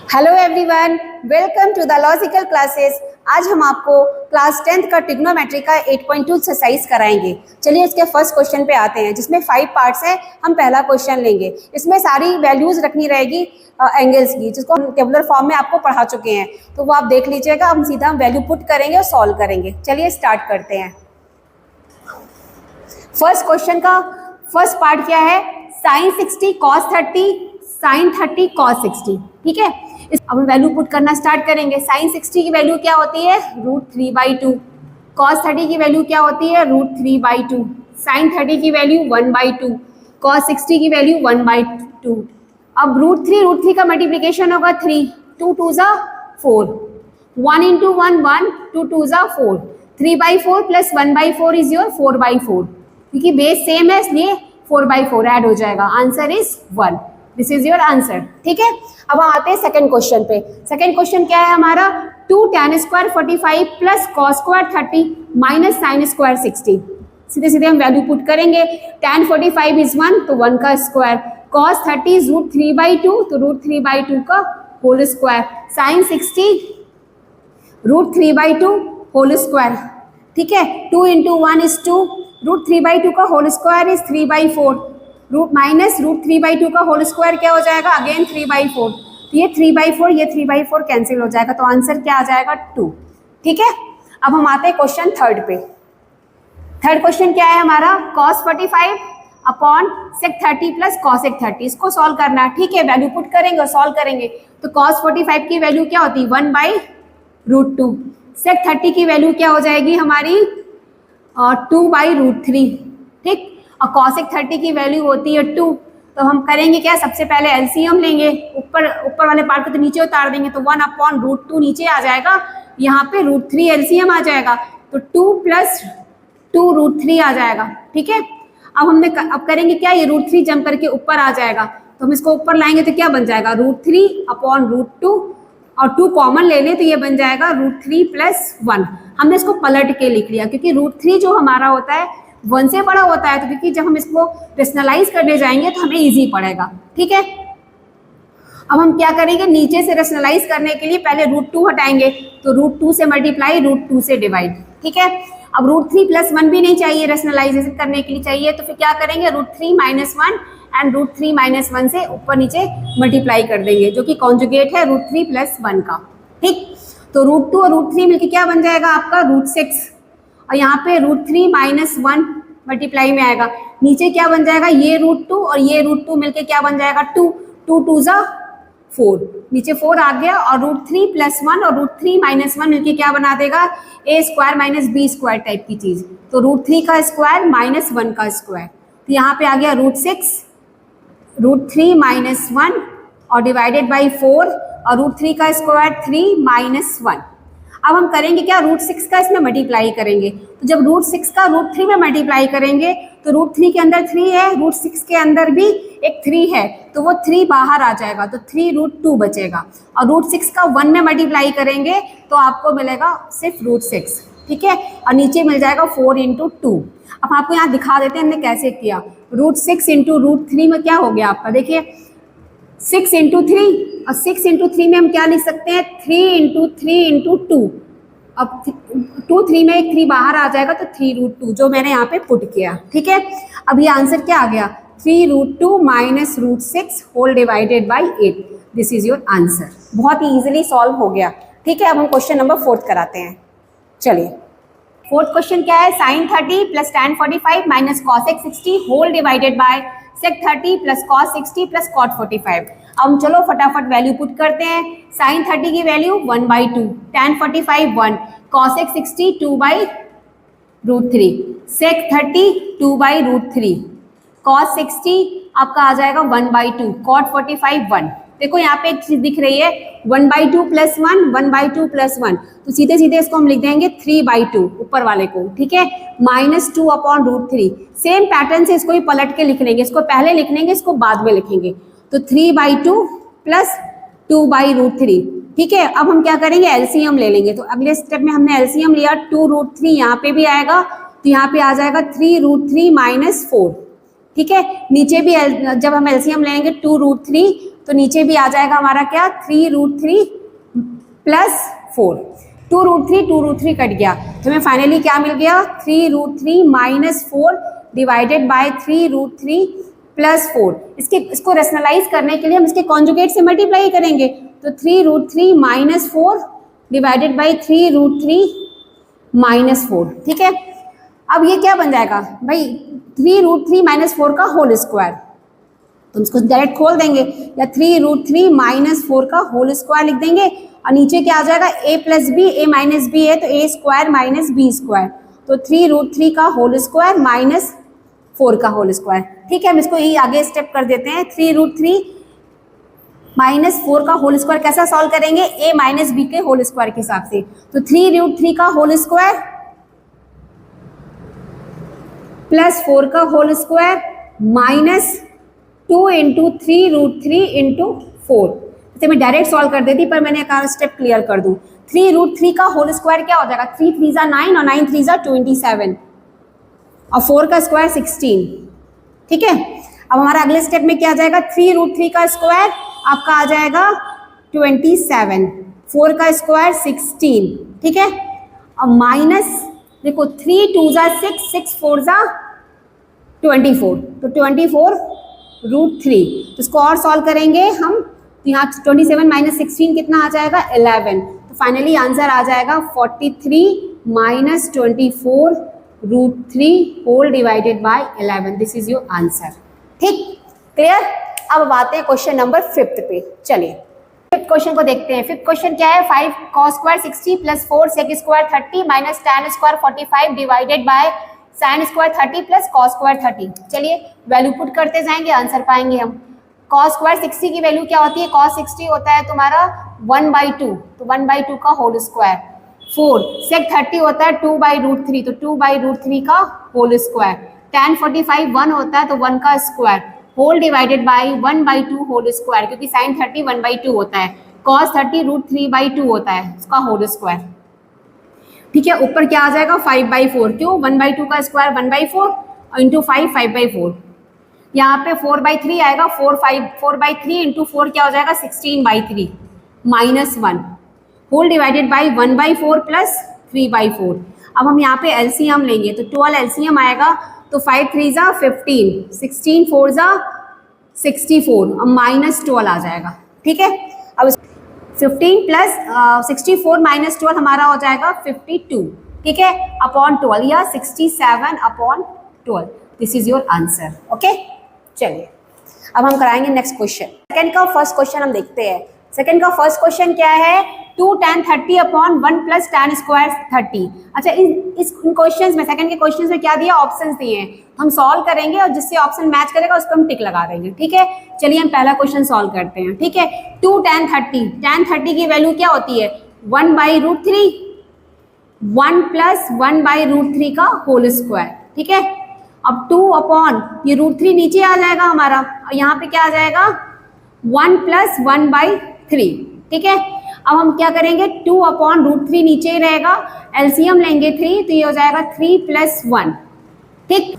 Hello everyone, welcome to the logical classes. आज हम आपको क्लास 10th का ट्रिग्नोमेट्री का 8.2 एक्सरसाइज कराएंगे। चलिए इसके फर्स्ट क्वेश्चन पे आते हैं, जिसमें 5 पार्ट्स हैं। हम पहला क्वेश्चन लेंगे। इसमें सारी वैल्यूज रखनी रहेगी एंगल्स की, जिसको हम टेबुलर फॉर्म में आपको पढ़ा चुके हैं, तो वो आप देख लीजिएगा। हम सीधा वैल्यू पुट करेंगे और सॉल्व करेंगे। चलिए स्टार्ट करते हैं। फर्स्ट क्वेश्चन का फर्स्ट पार्ट क्या है? Sine 60 cos 30 sine 30 cos 60। ठीक है, अब हम वैल्यू पुट करना स्टार्ट करेंगे। साइन 60 की वैल्यू क्या होती है? √3/2। कॉस 30 की वैल्यू क्या होती है? √3/2। साइन 30 की वैल्यू 1/2। कॉस 60 की वैल्यू 1/2। अब √3 का मल्टीप्लीकेशन होगा 3, 2 2 ज़ा 4, 1 × 1 1, 2 2 ज़ा 4, 3/4 + 1/4 इज योर 4/4। क्योंकि बेस सेम है इसलिए 4/4 ऐड हो जाएगा। Answer is 1। This is your answer. ठीक है, अब हम आते हैं सेकंड क्वेश्चन पे। सेकंड क्वेश्चन क्या है हमारा? 2 tan² 45 + cos² 30 - sin² 60। सीधे सीधे हम वैल्यू पुट करेंगे। tan 45 इज 1, तो 1 का स्क्वायर। cos 30 इज √3/2, तो √3/2 का whole square. sin 60 √3/2 whole square. ठीक है, 2 × 1 इज 2, √3/2 का होल स्क्वायर इज 3/4। -√3/2 का होल स्क्वायर क्या हो जाएगा? अगेन 3/4। तो ये 3/4 ये 3/4 कैंसिल हो जाएगा, तो आंसर क्या आ जाएगा? 2। ठीक है, अब हम आते हैं क्वेश्चन थर्ड पे। थर्ड क्वेश्चन क्या है हमारा? cos 45 upon sec 30 + cos 30। इसको सॉल्व करना है। ठीक है, वैल्यू पुट करेंगे और सॉल्व करेंगे। तो cos 45 की वैल्यू क्या होती है? 1/√2। sec 30 की वैल्यू क्या हो जाएगी हमारी? 2/√3। ठीक, और cosec 30 की वैल्यू होती है 2। तो हम करेंगे क्या? सबसे पहले एलसीएम लेंगे। ऊपर वाले पार्ट को तो नीचे उतार देंगे, तो 1/√2 नीचे आ जाएगा। यहाँ पे √3 एलसीएम आ जाएगा, तो 2 + 2√3 आ जाएगा। ठीक है, अब करेंगे क्या? ये √3 जम करके ऊपर आ जाएगा, तो हम इसको ऊपर लाएंगे तो क्या बन जाएगा? √3/√2, और 2 कॉमन ले लें तो ये बन जाएगा √3 + 1। हमने इसको पलट के लिख लिया, क्योंकि √3 जो हमारा होता है 1 से बड़ा होता है, तो क्योंकि जब हम इसको रेशनलाइज करने जाएंगे तो हमें इजी पड़ेगा। ठीक है, अब हम क्या करेंगे? नीचे से रेशनलाइज करने के लिए पहले √2 हटाएंगे, तो √2 से मल्टीप्लाई, √2 से डिवाइड। ठीक है, अब √3 + 1 भी नहीं चाहिए, रेशनलाइजेशन करने के लिए चाहिए, तो फिर क्या करेंगे? √3 - 1 एंड √3 - 1 से ऊपर नीचे मल्टीप्लाई कर देंगे, जो कि कॉन्जुगेट है √3 + 1 का। ठीक, तो √2 और √3 मिलकर क्या बन जाएगा आपका? √6। और यहाँ पे √3 - 1 मल्टीप्लाई में आएगा। नीचे क्या बन जाएगा? ये √2 और ये √2 मिलके क्या बन जाएगा? 2, 2 2 ज़ा 4, नीचे 4 आ गया, और √3 + 1 और √3 - 1 मिलके क्या बना देगा? a² - b² टाइप की चीज। तो √3 का स्क्वायर - 1 का स्क्वायर, तो यहाँ पे आ गया √6, √3 - 1 और डिवाइडेड बाई 4, और √3 का स्क्वायर 3 - 1। अब हम करेंगे क्या? √6 का इसमें मल्टीप्लाई करेंगे। तो जब √6 का √3 में मल्टीप्लाई करेंगे तो √3 के अंदर 3 है, √6 के अंदर भी एक 3 है, तो वो 3 बाहर आ जाएगा, तो 3√2 बचेगा। और √6 का 1 में मल्टीप्लाई करेंगे तो आपको मिलेगा सिर्फ √6। ठीक है, और नीचे मिल जाएगा 4 × 2। अब आपको यहाँ दिखा देते हैं हमने कैसे किया। √6 × √3 में क्या हो गया आपका? देखिए 6 × 3, और 6 × 3 में हम क्या लिख सकते हैं? 3 × 3 × 2। अब 2 3 में एक 3 बाहर आ जाएगा, तो 3√2 जो मैंने यहाँ पे पुट किया। ठीक है, अब ये आंसर क्या आ गया? 3√2 - √6 whole divided by 8। This is your answer. बहुत ही इजीली सॉल्व हो गया। ठीक है, अब हम क्वेश्चन नंबर 4 कराते हैं। चलिए, फोर्थ क्वेश्चन क्या है? Sine 30 + tan 45 - cosec 60 whole divided by sec 30 + cos 60 + cot 45। अब हम चलो फटाफट वैल्यू पुट करते हैं। साइन 30 की value 1/2, tan 45 1, cosec 60 2/√3, sec 30 2/√3, cos 60 आपका आ जाएगा 1/2, cot 45 1। देखो यहाँ पे एक चीज दिख रही है 1/2 + 1, 1/2 + 1, तो सीधे सीधे इसको हम लिख देंगे 3/2 ऊपर वाले को। ठीक है, -2/√3। सेम पैटर्न से इसको भी पलट के लिख लेंगे। इसको पहले लिख लेंगे, इसको बाद में लिखेंगे। तो 3/2 + 2/√3। ठीक है, अब हम क्या करेंगे? एलसीएम ले लेंगे। तो अगले स्टेप में हमने एलसीएम लिया, 2√3 यहाँ पे भी आएगा, तो यहाँ पे आ जाएगा 3√3 - 4। ठीक है, नीचे भी जब हम एलसीएम लेंगे 2√3 तो नीचे भी आ जाएगा हमारा क्या 3√3 प्लस 4, 2√3 कट गया तो हमें फाइनली क्या मिल गया 3√3 माइनस 4 डिवाइडेड बाय 3√3 प्लस 4। इसको रेशनलाइज करने के लिए हम इसके कॉन्जुगेट से मल्टीप्लाई करेंगे, तो 3√3 माइनस 4 डिवाइडेड बाई 3√3 माइनस 4। ठीक है, अब ये क्या बन जाएगा भाई 3√3 माइनस 4 का होल स्क्वायर, तो इसको डायरेक्ट खोल देंगे या 3√3 माइनस 4 का होल स्क्वायर लिख देंगे और नीचे क्या आ जाएगा a plus b, a minus b है तो a square minus b square, तो 3√3 का होल स्क्वायर माइनस 4 का होल स्क्वायर। ठीक है, हम इसको ही आगे स्टेप कर देते हैं। 3√3 माइनस 4 का होल स्क्वायर कैसा सॉल्व करेंगे a माइनस बी के होल स्क्वायर के हिसाब से, तो 3√3 का होल स्क्वायर प्लस 4 का whole square minus 2 into 3√3 into 4। इसे मैं डायरेक्ट सॉल्व कर देती पर मैंने कहा स्टेप क्लियर कर दूं। 3√3 का होल स्क्वायर क्या हो जाएगा 3 3 जा 9 और 9 3 जा 27 और 4 का स्क्वायर 16। ठीक है, अब हमारा अगले स्टेप में क्या आ जाएगा 3√3 का स्क्वायर आपका आ जाएगा 27, 4 का स्क्वायर 16। ठीक है, अब माइनस देखो 3 2 जा 6, 6 4 जा 24, तो 24√3। तो इसको और सॉल्व करेंगे हम, तो यहाँ 27 माइनस 16 कितना आ जाएगा 11, तो फाइनली आंसर आ जाएगा 43 minus 24√3 whole divided by 11। This is your answer. ठीक, क्लियर। अब आते हैं क्वेश्चन नंबर 5 पे। चलिए फिफ्थ क्वेश्चन को देखते हैं। फिफ्थ क्वेश्चन क्या है 5 cos square 60 plus 4 sec square 30 minus tan square 45 divided by sin square 30 plus cos square 30। चलिए वैल्यू पुट करते जाएंगे, आंसर पाएंगे हम। cos स्क्वायर 60 की वैल्यू क्या होती है, cos 60 होता है तुम्हारा 1/2, तो 1/2 का होल स्क्वायर। 4 sec 30 होता है 2/√3, तो 2/√3 का होल स्क्वायर। tan 45 1 होता है तो 1 का square whole divided by 1/2 whole square, क्योंकि sin 30 1/2 होता है, cos 30 √3/2 होता है उसका होल स्क्वायर। ठीक है, ऊपर क्या आ जाएगा 5/4, क्यों 1/2 का स्क्वायर 1/4 और इंटू 5 5/4। यहाँ पे 4/3 आएगा, 4/3 इंटू 4 क्या हो जाएगा 16/3 minus 1 whole divided by 1/4 plus 3/4। अब हम यहाँ पे एलसीएम लेंगे तो 12 एलसीएम आएगा, तो 5 3 जा 15, 16 4 जा 64 और माइनस 12 आ जाएगा। ठीक है, अब 15 प्लस 64 माइनस 12 हमारा हो जाएगा 52। ठीक है, अपॉन 12 या 67 upon 12। This is your answer. Okay, चलिए अब हम कराएंगे नेक्स्ट क्वेश्चन। सेकंड का फर्स्ट क्वेश्चन हम देखते हैं। सेकंड का फर्स्ट क्वेश्चन क्या है 2 tan 30 upon 1 plus tan square 30। अच्छा, इस क्वेश्चन में सेकंड के क्वेश्चन में क्या दिया, ऑप्शंस दिए हैं, हम सॉल्व करेंगे और जिससे ऑप्शन मैच करेगा उसको हम टिक लगा देंगे। ठीक है, चलिए हम पहला क्वेश्चन सॉल्व करते हैं। ठीक है, 2 tan 30 की वैल्यू क्या होती है 1/√3, 1 प्लस 1/√3 का होल स्क्वायर। ठीक है, अब 2 अपॉन ये √3 नीचे आ जाएगा हमारा और यहाँ पे क्या आ जाएगा 1 प्लस 1/3। ठीक है, अब हम क्या करेंगे 2 अपॉन √3 नीचे ही रहेगा, एलसीएम लेंगे 3, तो ये हो जाएगा 3 प्लस 1। ठीक,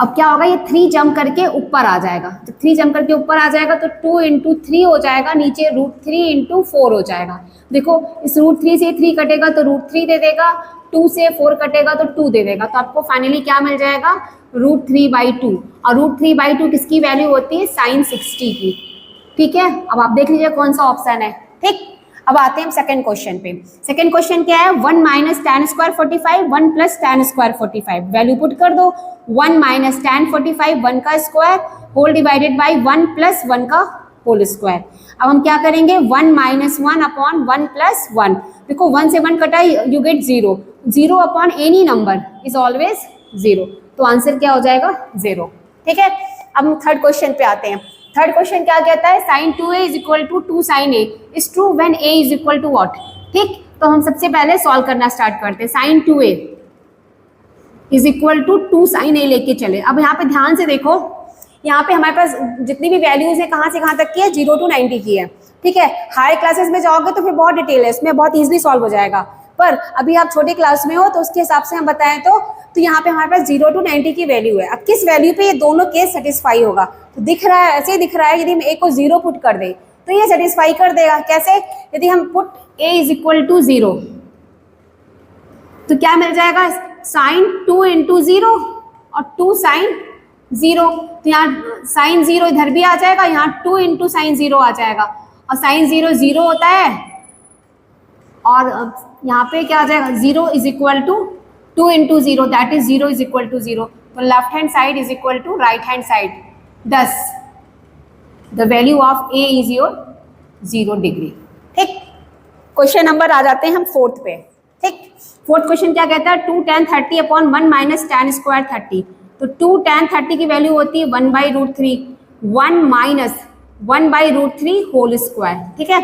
अब क्या होगा ये 3 जंप करके ऊपर आ जाएगा, जब 3 जंप करके ऊपर आ जाएगा तो 2 इंटू 3 हो जाएगा, नीचे √3 इंटू 4 हो जाएगा। देखो इस √3 से 3 कटेगा तो √3 दे देगा, 2 से 4 कटेगा तो 2 दे देगा, तो आपको फाइनली क्या मिल जाएगा √3/2। और √3/2 किसकी वैल्यू होती है sin 60 की। ठीक है, अब आप देख लीजिए कौन सा ऑप्शन है। ठीक, अब आते हैं हम सेकंड क्वेश्चन पे। सेकंड क्वेश्चन क्या है 1 minus tan square 45, 1 plus tan square 45। Value put कर दो, 1 माइनस tan 45 1 का square whole divided by 1 plus 1 का होल स्क्वायर। अब हम क्या करेंगे 1 माइनस 1 अपॉन 1 प्लस 1। देखो 1 से 1 कटा you get 0, 0 upon any number is always 0, तो आंसर क्या हो जाएगा 0। ठीक है, अब हम थर्ड क्वेश्चन पे आते हैं। थर्ड क्वेश्चन क्या कहता है sin 2a is equal to 2 sin a is true when a is equal to what. ठीक, तो हम सबसे पहले सॉल्व करना स्टार्ट करते हैं। sin 2a is equal to 2 sin a लेके चले। अब यहाँ पे ध्यान से देखो, यहाँ पे हमारे पास जितनी भी वैल्यूज है कहाँ से कहाँ तक की है 0 to 90 की है। ठीक है, हाई क्लासेस में जाओगे तो फिर बहुत डिटेल है, इसमें बहुत ईजिली सॉल्व हो जाएगा। पर अभी आप छोटे क्लास में हो तो उसके हिसाब से हम बताएं तो यहाँ पे हमारे पास 0 to 90 की वैल्यू है। अब किस वैल्यू पे ये दोनों केस सेटिस्फाई होगा, तो दिख रहा है, ऐसे ही दिख रहा है, यदि हम a को 0 पुट कर दें तो ये सेटिस्फाई कर देगा। कैसे? यदि हम put a is equal to 0 तो क्या मिल जाएगा, साइन 2 इंटू 0 और 2 साइन 0, तो यहाँ साइन 0 इधर भी आ जाएगा, यहाँ 2 इंटू साइन 0 आ जाएगा, और साइन 0 0 होता है, और यहाँ पे क्या आ जाएगा, 0 is equal to 2 into 0, that is 0 is equal to 0, तो left hand side is equal to right hand side, thus the value of a is your 0 degree. ठीक, क्वेश्चन नंबर आ जाते हैं हम 4th पे। ठीक, 4th क्वेश्चन क्या कहता है, 2 tan 30 upon 1 minus tan square 30, तो 2 tan 30 की वैल्यू होती है 1/√3, 1 माइनस 1/√3 होल स्क्वायर। ठीक है,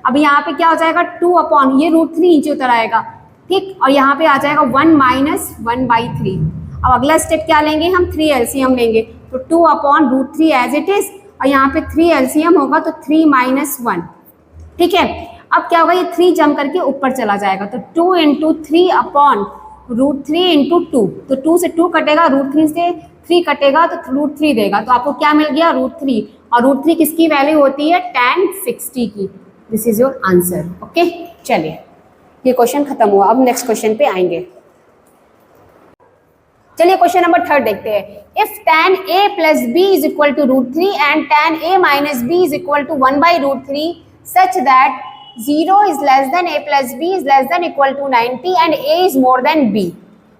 अब यहाँ पे क्या हो जाएगा, 2 अपॉन ये √3 नीचे उतर आएगा। ठीक, और यहाँ पे आ जाएगा 1 माइनस 1/3। अब अगला स्टेप क्या लेंगे हम, 3 एलसीएम लेंगे, तो 2 अपॉन √3 एज इट इज, और यहाँ पे 3 एलसीएम होगा तो 3 माइनस 1। ठीक है, अब क्या होगा, ये 3 जम करके ऊपर चला जाएगा, तो 2 इंटू 3 अपॉन √3 इंटू 2, तो 2 से 2 कटेगा, √3 से 3 कटेगा तो √3 देगा, तो आपको क्या मिल गया, √3, और √3 किसकी वैल्यू होती है, tan 60 की। This is your answer. Okay, चलिए ये क्वेश्चन खत्म हुआ, अब नेक्स्ट क्वेश्चन पे आएंगे। चलिए क्वेश्चन नंबर 3 देखते हैं। If tan a plus b is equal to √3 and tan a minus b is equal to 1/√3 such that 0 is less than a plus b is less than equal to 90 and a is more than b,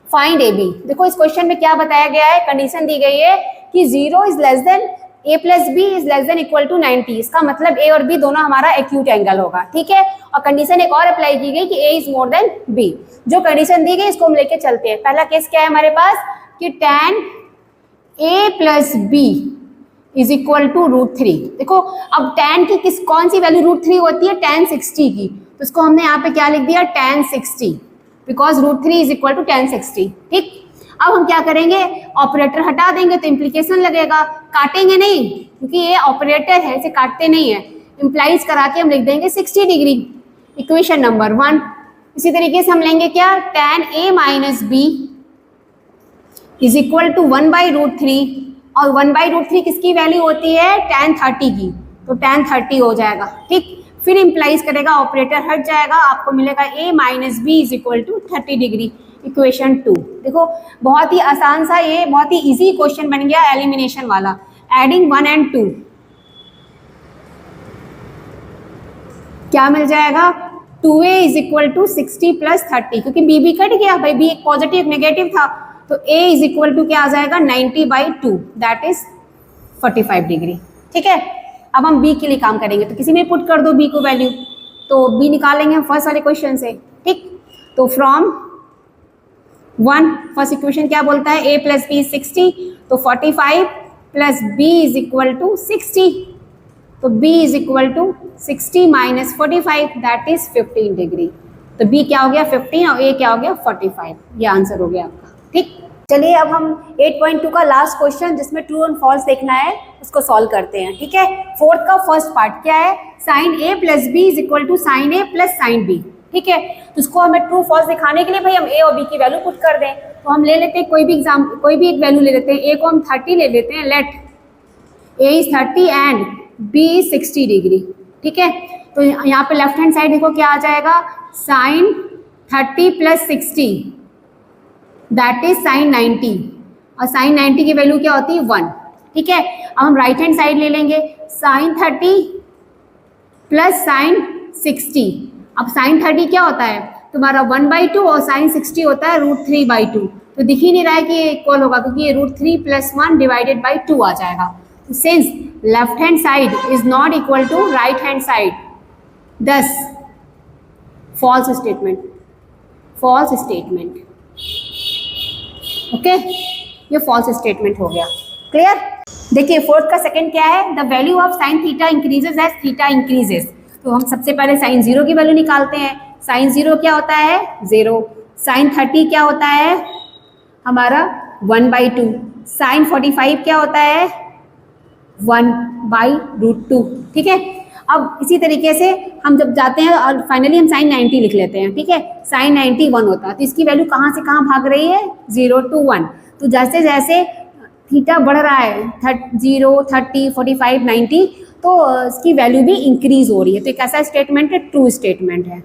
find ab। देखो इस question में क्या बताया गया है, condition दी गई है कि 0 is less than a plus b is less than equal to 90, इसका मतलब a और b दोनों हमारा एक्यूट एंगल होगा। ठीक है, और कंडीशन एक और अप्लाई की गई कि a is more than b। जो कंडीशन दी गई इसको हम लेके चलते हैं। पहला केस क्या है हमारे पास कि tan a plus b is equal to √3। देखो अब tan की कौन सी वैल्यू √3 होती है, tan 60 की, तो इसको हमने यहाँ पे क्या लिख दिया, tan 60, because √3 is equal to tan 60। ठीक, अब हम क्या करेंगे, ऑपरेटर हटा देंगे तो इम्प्लीकेशन लगेगा, काटेंगे नहीं क्योंकि ये ऑपरेटर है, इसे काटते नहीं है, इम्प्लाइज करा के हम लिख देंगे 60 डिग्री, इक्वेशन नंबर 1। इसी तरीके से हम लेंगे क्या, tan a minus b is equal to 1/√3, और 1/√3 किसकी वैल्यू होती है, tan 30 की, तो tan 30 हो जाएगा। ठीक, फिर इम्प्लाइज करेगा, ऑपरेटर हट जाएगा, आपको मिलेगा a minus b is equal to 30 degree, equation 2। देखो बहुत ही आसान सा, ये बहुत ही इजी क्वेश्चन बन गया एलिमिनेशन वाला, एडिंग 1 and 2 क्या मिल जाएगा, 2a is equal to 60 plus 30, क्योंकि b भी कट गया भाई, b एक पॉजिटिव एक नेगेटिव था, तो a इज इक्वल टू क्या आ जाएगा, 90/2, दैट इज 45 डिग्री। ठीक है, अब हम b के लिए काम करेंगे, तो किसी में पुट कर दो b को वैल्यू, तो b निकालेंगे हम फर्स्ट वाले क्वेश्चन से। ठीक, तो फ्रॉम 1 फर्स्ट इक्वेशन क्या बोलता है, a प्लस बी 60, तो 45 plus b is equal to 60, तो b is equal to 60 minus 45, that is 15 degree. तो b क्या हो गया 15 और a क्या हो गया 45, ये आंसर हो गया आपका। ठीक, चलिए अब हम 8.2 का लास्ट क्वेश्चन जिसमें ट्रू एंड फॉल्स देखना है उसको सॉल्व करते हैं। ठीक है, 4th का फर्स्ट पार्ट क्या है, sine a plus b is equal to sine a plus sine b। ठीक है, तो इसको हमें ट्रू फॉल्स दिखाने के लिए भाई हम a और b की वैल्यू पुट कर दें, तो हम ले लेते हैं कोई भी एक वैल्यू ले लेते हैं, a को हम 30 ले लेते हैं, let a is 30 and b is 60 degree. ठीक है, तो यहाँ पे लेफ्ट हैंड साइड देखो क्या आ जाएगा, sine 30 plus 60 that is sine 90, और साइन 90 की वैल्यू क्या होती है 1। ठीक है, अब हम राइट हैंड साइड ले लेंगे, साइन 30 प्लस साइन 60। अब साइन 30 क्या होता है तुम्हारा 1/2 और साइन 60 होता है √3/2, तो दिख ही नहीं रहा है कि ये इक्वल होगा क्योंकि ये √3 + 1 डिवाइडेड बाई 2 आ जाएगा। तो since left hand side is not equal to right hand side, thus false statement, false statement. Okay, ये फॉल्स स्टेटमेंट हो गया। क्लियर? देखिए 4th का सेकंड क्या है, the value of sine theta increases as theta increases. तो हम सबसे पहले साइन 0 की वैल्यू निकालते हैं। साइन 0 क्या होता है 0, साइन 30 क्या होता है हमारा 1/2, साइन 45 क्या होता है 1/√2। ठीक है, अब इसी तरीके से हम जब जाते हैं और फाइनली हम साइन 90 लिख लेते हैं, ठीक है, साइन 90 1 होता है, तो इसकी वैल्यू कहाँ से कहाँ भाग रही है, 0 to 1। तो जैसे जैसे थीटा बढ़ रहा है 0, 30, 45, 90, तो इसकी वैल्यू भी इंक्रीज हो रही है। तो एक ऐसा स्टेटमेंट है, ट्रू स्टेटमेंट है,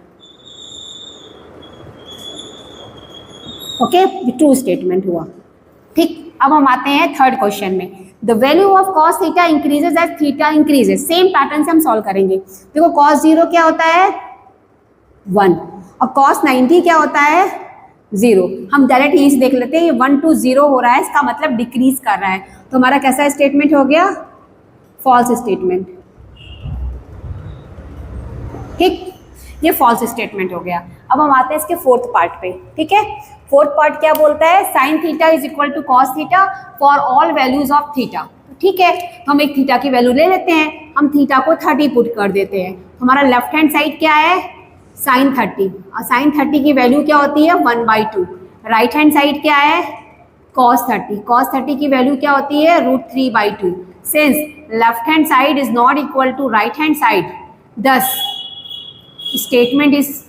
ओके, ट्रू स्टेटमेंट हुआ। ठीक, अब हम आते हैं थर्ड क्वेश्चन में। The value of cos theta increases as theta increases. Same pattern से हम सॉल्व करेंगे। देखो कॉस 0 क्या होता है, 1, और कॉस 90 क्या होता है, 0। हम डायरेक्ट यहीं से देख लेते हैं, ये 1 to 0 हो रहा है, इसका मतलब डिक्रीज कर रहा है। तो हमारा कैसा स्टेटमेंट हो गया, फॉल्स स्टेटमेंट। ठीक, ये फॉल्स स्टेटमेंट हो गया। अब हम आते हैं इसके फोर्थ पार्ट पे, ठीक है। फोर्थ पार्ट क्या बोलता है, sine theta is equal to cos theta for all values of theta. ठीक है, तो हम एक थीटा की वैल्यू ले लेते हैं, हम थीटा को 30 पुट कर देते हैं। हमारा लेफ्ट हैंड साइड क्या है, साइन 30, और साइन 30 की वैल्यू क्या होती है, 1/2। राइट हैंड साइड क्या है, कॉस 30, कॉस 30 की वैल्यू क्या होती है, √3/2। Since left hand side is not equal to right hand side, thus statement is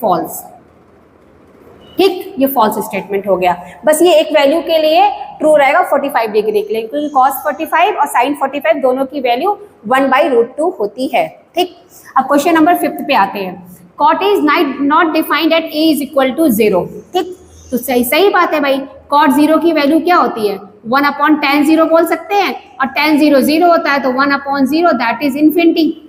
false. ठीक, ये फॉल्स स्टेटमेंट हो गया। बस ये एक वैल्यू के लिए ट्रू रहेगा 45 डिग्री के लिए, क्योंकि cos 45 और sin 45 दोनों की वैल्यू 1/√2 होती है। ठीक, अब क्वेश्चन नंबर 5 पे आते हैं। cot is not defined at a is equal to 0। ठीक, तो सही बात है भाई, cot 0 की वैल्यू क्या होती है, 1/tan 0 बोल सकते हैं, और tan 0 0 होता है, तो 1/0 दैट इज इन्फिनिटी।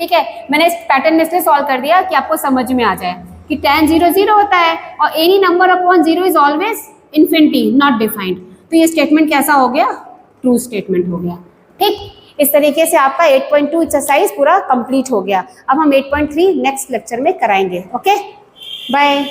ठीक है, मैंने इस पैटर्न में इसलिए सॉल्व कर दिया कि आपको समझ में आ जाए कि tan 0 0 होता है, और any number upon 0 is always infinity, not defined. तो ये स्टेटमेंट कैसा हो गया, ट्रू स्टेटमेंट हो गया। ठीक, इस तरीके से आपका 8.2 एक्सरसाइज पूरा कंप्लीट हो गया। अब हम 8.3 नेक्स्ट लेक्चर में कराएंगे। Okay, bye.